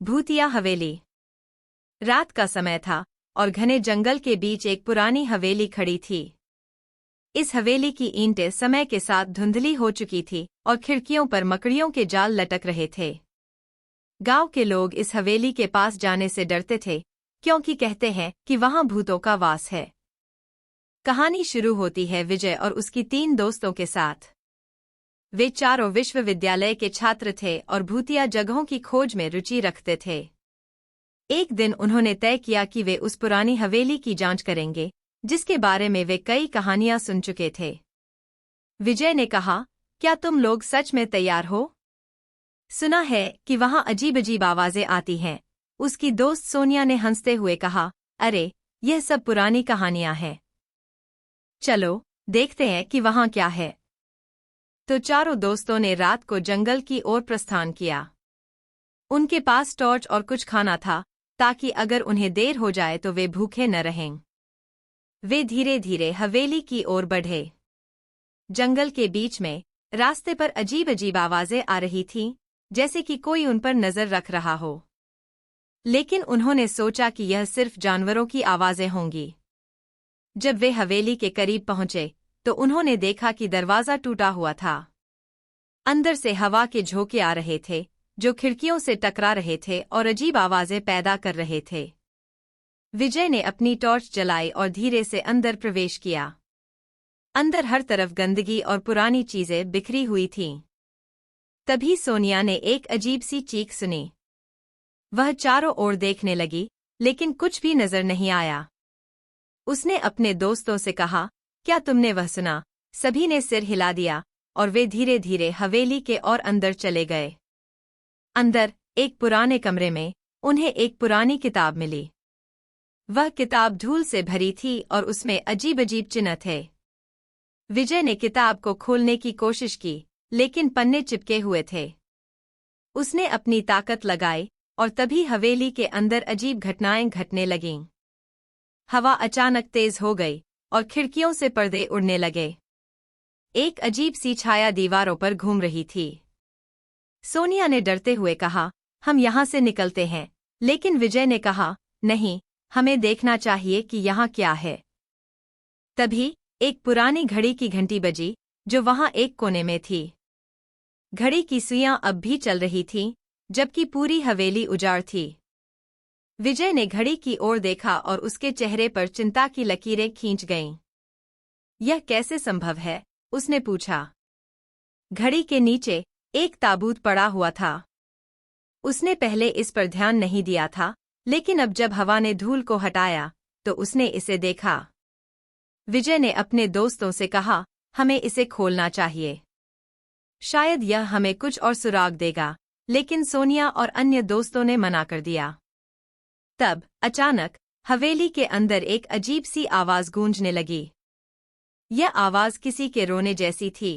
भूतिया हवेली। रात का समय था और घने जंगल के बीच एक पुरानी हवेली खड़ी थी। इस हवेली की ईंटें समय के साथ धुंधली हो चुकी थी और खिड़कियों पर मकड़ियों के जाल लटक रहे थे। गांव के लोग इस हवेली के पास जाने से डरते थे, क्योंकि कहते हैं कि वहां भूतों का वास है। कहानी शुरू होती है विजय और उसकी 3 दोस्तों के साथ। वे चारों विश्वविद्यालय के छात्र थे और भूतिया जगहों की खोज में रुचि रखते थे। एक दिन उन्होंने तय किया कि वे उस पुरानी हवेली की जांच करेंगे, जिसके बारे में वे कई कहानियां सुन चुके थे। विजय ने कहा, क्या तुम लोग सच में तैयार हो? सुना है कि वहां अजीब अजीब आवाजें आती हैं। उसकी दोस्त सोनिया ने हंसते हुए कहा, अरे, यह सब पुरानी कहानियां हैं। चलो, देखते हैं कि वहां क्या है। तो चारों दोस्तों ने रात को जंगल की ओर प्रस्थान किया। उनके पास टॉर्च और कुछ खाना था, ताकि अगर उन्हें देर हो जाए तो वे भूखे न रहें। वे धीरे धीरे हवेली की ओर बढ़े। जंगल के बीच में रास्ते पर अजीब अजीब आवाजें आ रही थीं, जैसे कि कोई उन पर नजर रख रहा हो। लेकिन उन्होंने सोचा कि यह सिर्फ जानवरों की आवाजें होंगी। जब वे हवेली के करीब पहुंचे तो उन्होंने देखा कि दरवाजा टूटा हुआ था। अंदर से हवा के झोंके आ रहे थे, जो खिड़कियों से टकरा रहे थे और अजीब आवाजें पैदा कर रहे थे। विजय ने अपनी टॉर्च जलाई और धीरे से अंदर प्रवेश किया। अंदर हर तरफ गंदगी और पुरानी चीजें बिखरी हुई थीं। तभी सोनिया ने एक अजीब सी चीख सुनी। वह चारों ओर देखने लगी, लेकिन कुछ भी नजर नहीं आया। उसने अपने दोस्तों से कहा, क्या तुमने वह सुना? सभी ने सिर हिला दिया और वे धीरे धीरे हवेली के और अंदर चले गए। अंदर एक पुराने कमरे में उन्हें एक पुरानी किताब मिली। वह किताब धूल से भरी थी और उसमें अजीब अजीब चिन्ह थे। विजय ने किताब को खोलने की कोशिश की, लेकिन पन्ने चिपके हुए थे। उसने अपनी ताकत लगाई और तभी हवेली के अंदर अजीब घटनाएं घटने लगीं। हवा अचानक तेज हो गई और खिड़कियों से पर्दे उड़ने लगे। एक अजीब सी छाया दीवारों पर घूम रही थी। सोनिया ने डरते हुए कहा, हम यहाँ से निकलते हैं। लेकिन विजय ने कहा, नहीं, हमें देखना चाहिए कि यहाँ क्या है। तभी एक पुरानी घड़ी की घंटी बजी, जो वहाँ एक कोने में थी। घड़ी की सुइयां अब भी चल रही थीं, जबकि पूरी हवेली उजाड़ थी। विजय ने घड़ी की ओर देखा और उसके चेहरे पर चिंता की लकीरें खींच गईं। यह कैसे संभव है? उसने पूछा। घड़ी के नीचे एक ताबूत पड़ा हुआ था। उसने पहले इस पर ध्यान नहीं दिया था, लेकिन अब जब हवा ने धूल को हटाया तो उसने इसे देखा। विजय ने अपने दोस्तों से कहा, हमें इसे खोलना चाहिए। शायद यह हमें कुछ और सुराग देगा, लेकिन सोनिया और अन्य दोस्तों ने मना कर दिया। तब अचानक हवेली के अंदर एक अजीब सी आवाज गूंजने लगी। यह आवाज किसी के रोने जैसी थी।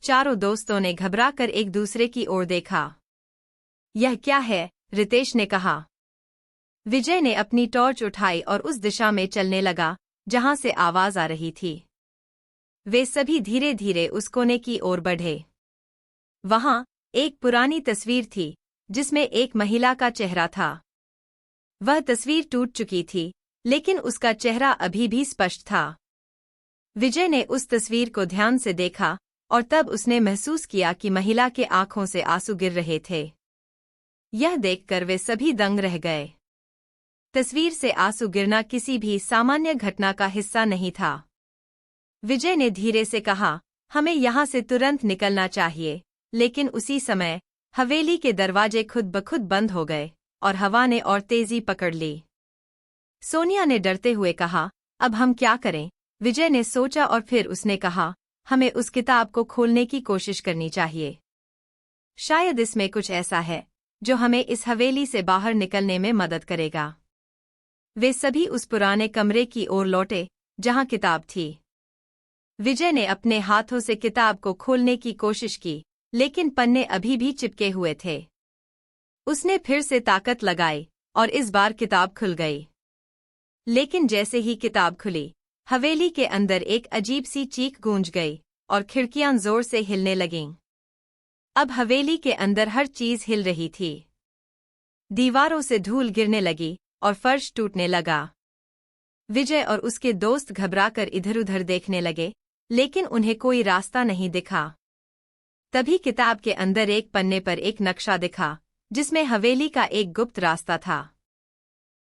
चारों दोस्तों ने घबराकर एक दूसरे की ओर देखा। यह क्या है? रितेश ने कहा। विजय ने अपनी टॉर्च उठाई और उस दिशा में चलने लगा जहां से आवाज आ रही थी। वे सभी धीरे धीरे उस कोने की ओर बढ़े। वहां एक पुरानी तस्वीर थी, जिसमें एक महिला का चेहरा था। वह तस्वीर टूट चुकी थी, लेकिन उसका चेहरा अभी भी स्पष्ट था। विजय ने उस तस्वीर को ध्यान से देखा और तब उसने महसूस किया कि महिला के आंखों से आंसू गिर रहे थे। यह देखकर वे सभी दंग रह गए। तस्वीर से आंसू गिरना किसी भी सामान्य घटना का हिस्सा नहीं था। विजय ने धीरे से कहा, हमें यहाँ से तुरंत निकलना चाहिए। लेकिन उसी समय हवेली के दरवाजे खुद ब खुद बंद हो गए और हवा ने और तेजी पकड़ ली। सोनिया ने डरते हुए कहा, अब हम क्या करें? विजय ने सोचा और फिर उसने कहा, हमें उस किताब को खोलने की कोशिश करनी चाहिए। शायद इसमें कुछ ऐसा है जो हमें इस हवेली से बाहर निकलने में मदद करेगा। वे सभी उस पुराने कमरे की ओर लौटे जहां किताब थी। विजय ने अपने हाथों से किताब को खोलने की कोशिश की, लेकिन पन्ने अभी भी चिपके हुए थे। उसने फिर से ताकत लगाई और इस बार किताब खुल गई। लेकिन जैसे ही किताब खुली, हवेली के अंदर एक अजीब सी चीख गूंज गई और खिड़कियां जोर से हिलने लगीं। अब हवेली के अंदर हर चीज हिल रही थी। दीवारों से धूल गिरने लगी और फर्श टूटने लगा। विजय और उसके दोस्त घबराकर इधर-उधर देखने लगे, लेकिन उन्हें कोई रास्ता नहीं दिखा। तभी किताब के अंदर एक पन्ने पर एक नक्शा दिखा, जिसमें हवेली का एक गुप्त रास्ता था।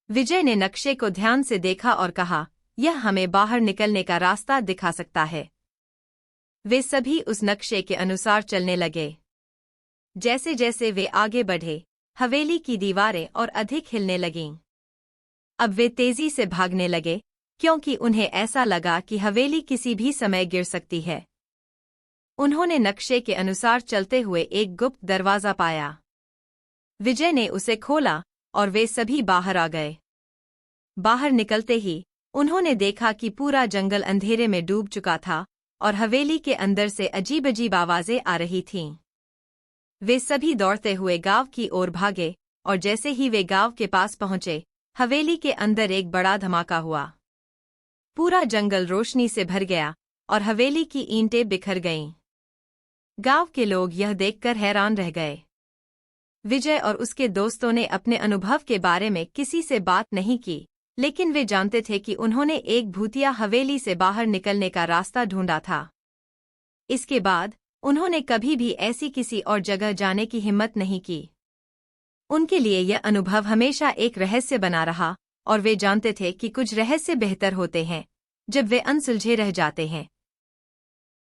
विजय ने नक्शे को ध्यान से देखा और कहा, यह हमें बाहर निकलने का रास्ता दिखा सकता है। वे सभी उस नक्शे के अनुसार चलने लगे। जैसे जैसे वे आगे बढ़े, हवेली की दीवारें और अधिक हिलने लगीं। अब वे तेजी से भागने लगे, क्योंकि उन्हें ऐसा लगा कि हवेली किसी भी समय गिर सकती है। उन्होंने नक्शे के अनुसार चलते हुए एक गुप्त दरवाजा पाया। विजय ने उसे खोला और वे सभी बाहर आ गए। बाहर निकलते ही उन्होंने देखा कि पूरा जंगल अंधेरे में डूब चुका था और हवेली के अंदर से अजीब-अजीब आवाजें आ रही थीं। वे सभी दौड़ते हुए गांव की ओर भागे और जैसे ही वे गांव के पास पहुंचे, हवेली के अंदर एक बड़ा धमाका हुआ। पूरा जंगल रोशनी से भर गया और हवेली की ईंटें बिखर गईं। गांव के लोग यह देखकर हैरान रह गए। विजय और उसके दोस्तों ने अपने अनुभव के बारे में किसी से बात नहीं की, लेकिन वे जानते थे कि उन्होंने एक भूतिया हवेली से बाहर निकलने का रास्ता ढूंढा था। इसके बाद उन्होंने कभी भी ऐसी किसी और जगह जाने की हिम्मत नहीं की। उनके लिए यह अनुभव हमेशा एक रहस्य बना रहा और वे जानते थे कि कुछ रहस्य बेहतर होते हैं जब वे अनसुलझे रह जाते हैं।